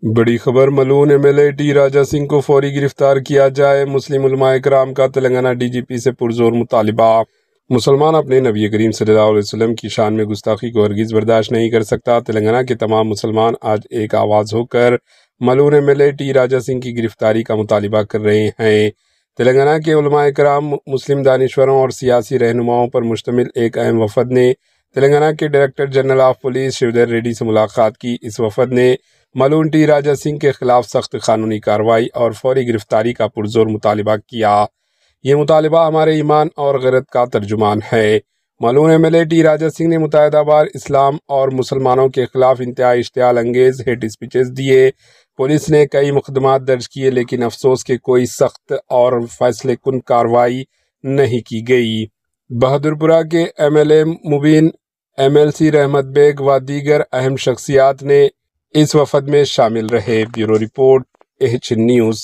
بڑی خبر، ملعون M L A T Raja Singh کو فوری گرفتار کیا جائے۔ مسلم علماء کرام کا تلنگانہ ڈی جی پی سے پرزور مطالبہ۔ مسلمان اپنے نبی کریم صلی اللہ علیہ وسلم کی شان میں گستاخی کو ہرگز برداشت نہیں کر سکتا۔ تلنگانہ کے تمام مسلمان آج ایک آواز ہو کر ملعون M L A T Raja Singh کی گرفتاری کا مطالبہ کر رہے ہیں۔ تلنگانہ کے علماء کرام، مسلم دانشوروں اور سیاسی رہنماؤں پر مشتمل ایک اہم وفد نے تلنگانہ کے director general of police Shivdhar Reddy سے ملاقات کی۔ اس وفد نے ملعون ٹی راجہ سنگھ کے خلاف سخت قانونی کارروائی اور فوری گرفتاری کا پرزور مطالبہ کیا۔ یہ مطالبہ ہمارے ایمان اور غیرت کا ترجمان ہے۔ ملعون M L A T Raja Singh نے متعدد بار اسلام اور مسلمانوں کے خلاف انتہائی اشتعال انگیز ہیٹ اسپیچز دیے۔ پولیس نے کئی مقدمات درج کیے، لیکن افسوس کہ کوئی سخت اور فیصلہ کن کارروائی نہیں کی گئی۔ بہادرپورہ کے M L A Mubeen, M L C Rahmat Baig و دیگر اہم شخصیات نے اس وفد میں شامل رہے۔ Bureau report, H news.